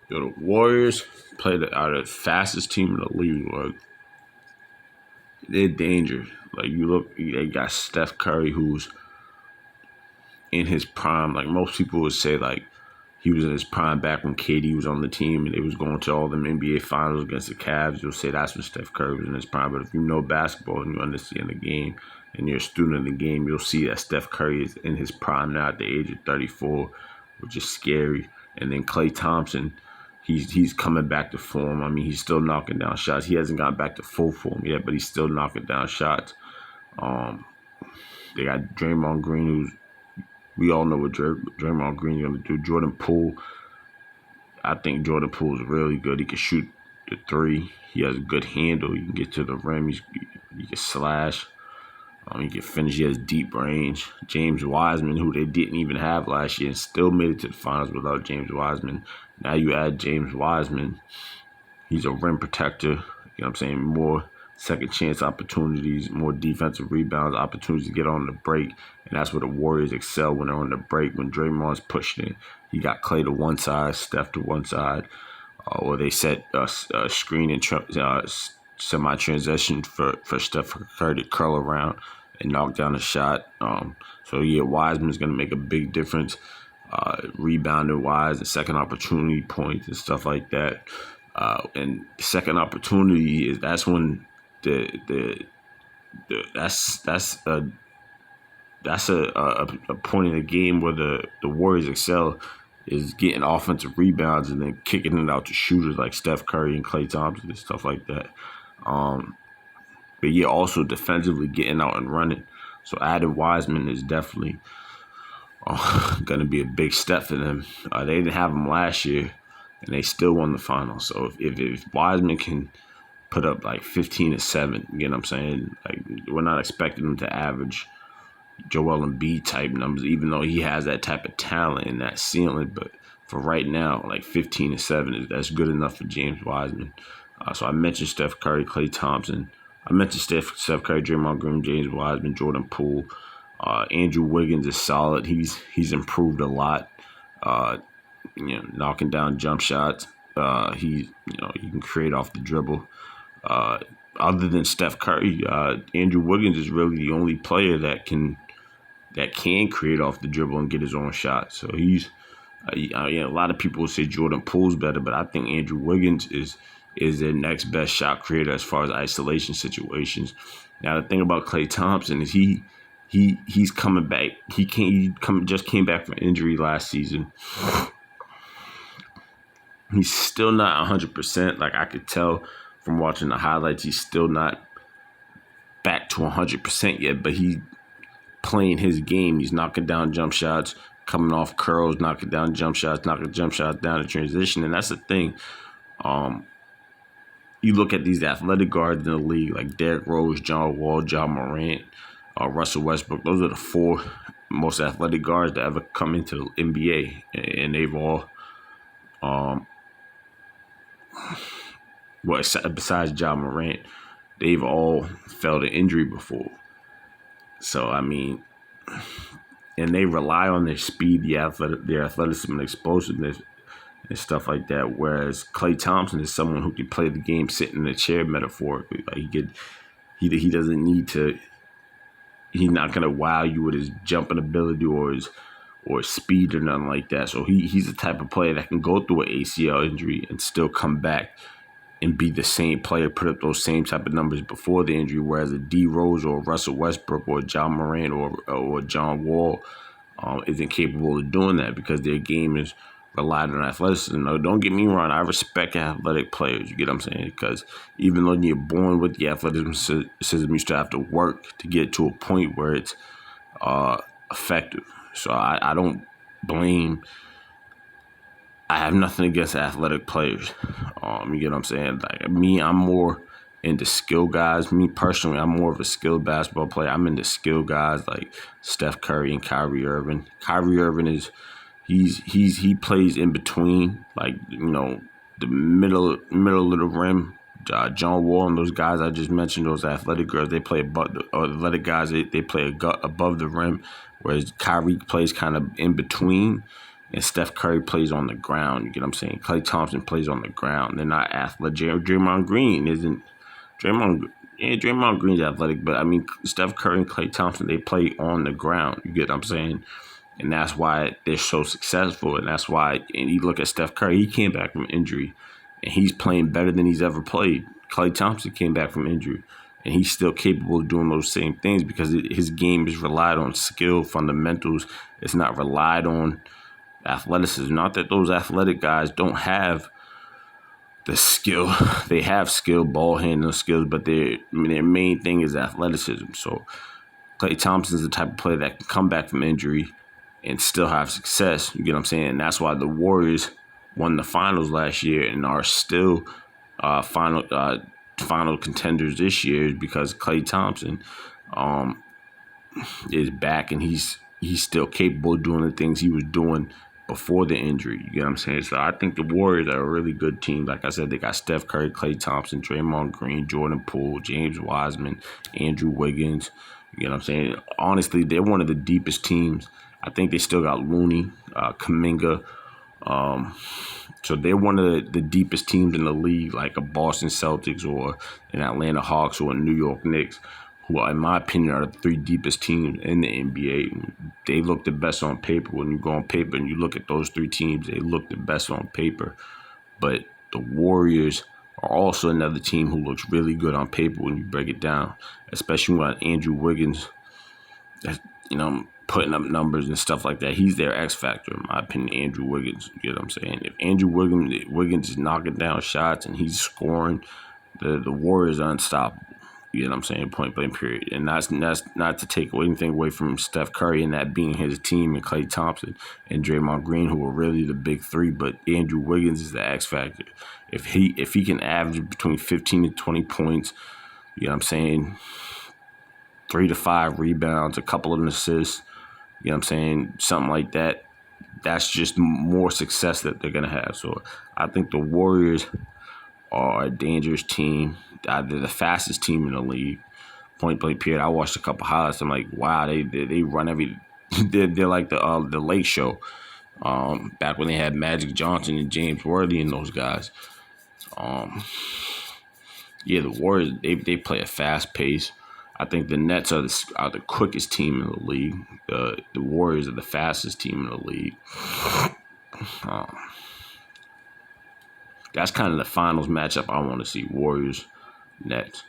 The Warriors are the fastest team in the league. Like, they're dangerous. Like, you look, they got Steph Curry, who's in his prime. Like, most people would say, like, he was in his prime back when KD was on the team and they was going to all them NBA finals against the Cavs. You'll say that's when Steph Curry was in his prime. But if you know basketball and you understand the game and you're a student of the game, you'll see that Steph Curry is in his prime now at the age of 34, which is scary. And then Klay Thompson, he's coming back to form. I mean, he's still knocking down shots. He hasn't gotten back to full form yet, but he's still knocking down shots. They got Draymond Green, who's we all know what Draymond Green is going to do. Jordan Poole, I think Jordan Poole is really good. He can shoot the three. He has a good handle. He can get to the rim. He can slash. He can finish. He has deep range. James Wiseman, who they didn't even have last year, and still made it to the finals without James Wiseman. Now you add James Wiseman. He's a rim protector. You know what I'm saying? More second chance opportunities, more defensive rebounds, opportunities to get on the break. And that's where the Warriors excel when they're on the break. When Draymond's pushing it, he got Klay to one side, Steph to one side, or they set a screen and semi-transition for Steph Curry to curl around and knock down a shot. So Wiseman's going to make a big difference, rebounding wise, and second opportunity points and stuff like that. And second opportunity that's when that's a point in the game where the Warriors excel is getting offensive rebounds and then kicking it out to shooters like Steph Curry and Klay Thompson and stuff like that. But also defensively getting out and running. So adding Wiseman is definitely going to be a big step for them. They didn't have him last year, and they still won the finals. So if Wiseman can put up like 15 and 7, you know what I'm saying? Like, we're not expecting him to average Joel Embiid type numbers, even though he has that type of talent and that ceiling. But for right now, like 15 and 7 that's good enough for James Wiseman. So I mentioned Steph Curry, Klay Thompson. I mentioned Steph Curry, Draymond Green, James Wiseman, Jordan Poole. Andrew Wiggins is solid. He's improved a lot. Knocking down jump shots. He can create off the dribble. Other than Steph Curry, Andrew Wiggins is really the only player that can create off the dribble and get his own shot. So he's a lot of people will say Jordan Poole's better, but I think Andrew Wiggins is their next best shot creator as far as isolation situations. Now the thing about Klay Thompson is he's coming back. He just came back from injury last season. He's still not 100%. Like, I could tell from watching the highlights, he's still not back to 100% yet, but he's playing his game. He's knocking down jump shots, coming off curls, knocking down jump shots, knocking jump shots down in transition. And that's the thing. You look at these athletic guards in the league, like Derrick Rose, John Wall, Ja Morant, Russell Westbrook. Those are the 4 most athletic guards to ever come into the NBA. And they've all, besides Ja Morant, they've all felt an injury before. So, I mean, and they rely on their speed, their athleticism and explosiveness and stuff like that. Whereas Klay Thompson is someone who can play the game sitting in a chair metaphorically. Like, he doesn't need to. He's not gonna wow you with his jumping ability or his speed or nothing like that. So he's the type of player that can go through an ACL injury and still come back and be the same player, put up those same type of numbers before the injury, whereas a D Rose or Russell Westbrook or John Morant or John Wall isn't capable of doing that because their game is relied on athleticism. No, don't get me wrong, I respect athletic players, you get what I'm saying? Because even though you're born with the athleticism, you still have to work to get to a point where it's effective. So I don't blame. I have nothing against athletic players. You get what I'm saying? Like me, I'm more into skill guys. Me personally, I'm more of a skilled basketball player. I'm into skill guys like Steph Curry and Kyrie Irving. Kyrie Irving is he plays in between, like, the middle of the rim. John Wall and those guys I just mentioned, those athletic girls, they play above the athletic guys. They play above the rim, whereas Kyrie plays kind of in between. and Steph Curry plays on the ground. You get what I'm saying? Klay Thompson plays on the ground. They're not athletic. Draymond Green isn't. Draymond Green's athletic, but I mean Steph Curry and Klay Thompson, they play on the ground. You get what I'm saying? And that's why they're so successful. And that's why, and you look at Steph Curry, he came back from injury, and he's playing better than he's ever played. Klay Thompson came back from injury, and he's still capable of doing those same things because his game is relied on skill, fundamentals. It's not relied on athleticism. Not that those athletic guys don't have the skill. They have skill, ball handling skills, but their main thing is athleticism. So Klay Thompson's the type of player that can come back from injury and still have success. You get what I'm saying? And that's why the Warriors won the finals last year and are still final contenders this year, because Klay Thompson is back and he's still capable of doing the things he was doing before the injury. You get what I'm saying? So I think the Warriors are a really good team. Like I said, they got Steph Curry, Klay Thompson, Draymond Green, Jordan Poole, James Wiseman, Andrew Wiggins. You know what I'm saying? Honestly, they're one of the deepest teams. I think they still got Looney, Kuminga. So they're one of the deepest teams in the league, like a Boston Celtics or an Atlanta Hawks or a New York Knicks, who, in my opinion, are the three deepest teams in the NBA. They look the best on paper. When you go on paper and you look at those three teams, they look the best on paper. But the Warriors are also another team who looks really good on paper when you break it down, especially when Andrew Wiggins, putting up numbers and stuff like that. He's their X factor, in my opinion, Andrew Wiggins. You get what I'm saying? If Andrew Wiggins is knocking down shots and he's scoring, the Warriors are unstoppable. You know what I'm saying? Point blank period. And that's not to take anything away from Steph Curry and that being his team, and Klay Thompson and Draymond Green, who are really the big three. But Andrew Wiggins is the X factor. If he can average between 15 and 20 points, you know what I'm saying, 3 to 5 rebounds, a couple of assists, you know what I'm saying, something like that, that's just more success that they're going to have. So I think the Warriors are a dangerous team. They're the fastest team in the league. Point blank period. I watched a couple highlights. I'm like, wow, they run every. They're like the Lake Show. Back when they had Magic Johnson and James Worthy and those guys. The Warriors, they play a fast pace. I think the Nets are the quickest team in the league. The Warriors are the fastest team in the league. That's kind of the finals matchup I want to see, Warriors, Nets.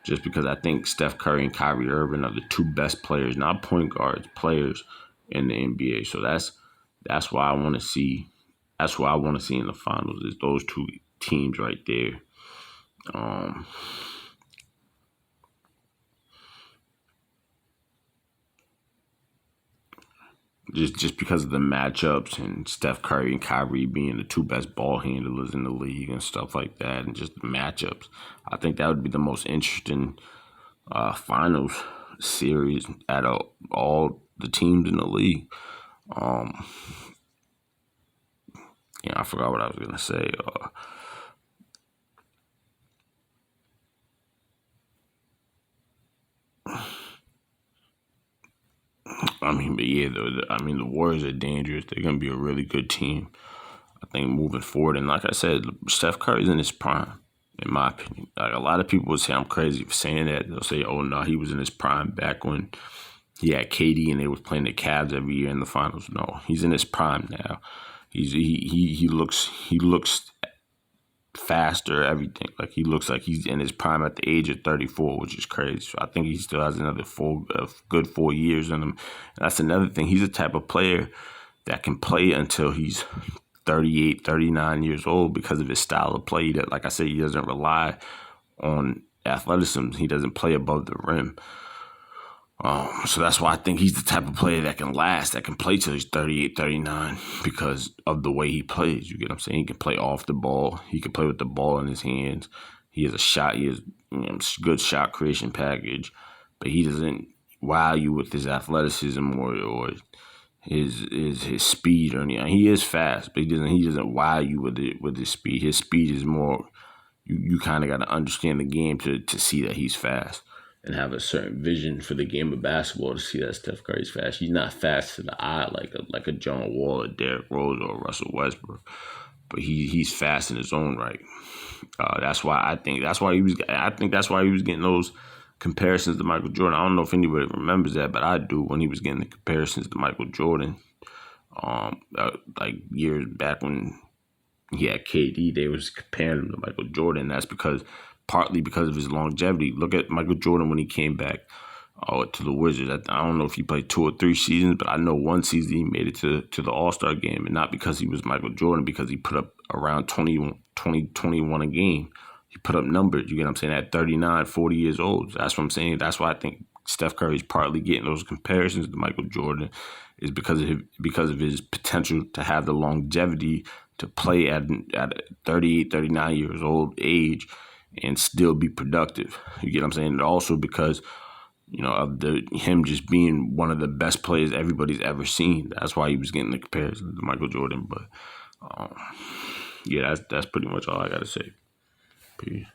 Just because I think Steph Curry and Kyrie Irving are the two best players, not point guards, players in the NBA. So that's why I want to see. That's what I want to see in the finals, is those two teams right there. Just because of the matchups and Steph Curry and Kyrie being the two best ball handlers in the league and stuff like that, and just the matchups, I think that would be the most interesting finals series out of all the teams in the league. I forgot what I was gonna say. The Warriors are dangerous. They're gonna be a really good team, I think, moving forward. And like I said, Steph Curry's in his prime, in my opinion. Like, a lot of people would say I'm crazy for saying that. They'll say, "Oh no, he was in his prime back when he had KD and they was playing the Cavs every year in the finals." No, he's in his prime now. He looks faster, everything. Like, he looks like he's in his prime at the age of 34, which is crazy. So I think he still has another good 4 years in him. And that's another thing. He's the type of player that can play until he's 38, 39 years old because of his style of play. That, like I said, he doesn't rely on athleticism. He doesn't play above the rim. So that's why I think he's the type of player that can last, that can play till he's 38, 39 because of the way he plays. You get what I'm saying? He can play off the ball. He can play with the ball in his hands. He has a shot. He has good shot creation package, but he doesn't wow you with his athleticism or his speed or anything. He is fast, but he doesn't wow you with his speed. His speed is more, you kind of got to understand the game to see that he's fast. and have a certain vision for the game of basketball to see that Steph Curry's fast. He's not fast to the eye like a John Wall or Derrick Rose or Russell Westbrook, but he's fast in his own right. That's why he was getting those comparisons to Michael Jordan. I don't know if anybody remembers that, but I do, when he was getting the comparisons to Michael Jordan. Like years back when he had KD, they was comparing him to Michael Jordan. That's partly because of his longevity. Look at Michael Jordan when he came back to the Wizards. I don't know if he played 2 or 3 seasons, but I know one season he made it to the All-Star game, and not because he was Michael Jordan, because he put up around 21 a game. He put up numbers, you get what I'm saying, at 39, 40 years old. That's what I'm saying. That's why I think Steph Curry's partly getting those comparisons to Michael Jordan, is because of his potential to have the longevity to play at 38, 39 years old age and still be productive. You get what I'm saying? And also because, of him just being one of the best players everybody's ever seen. That's why he was getting the comparison to Michael Jordan. But yeah, that's pretty much all I gotta say. Peace.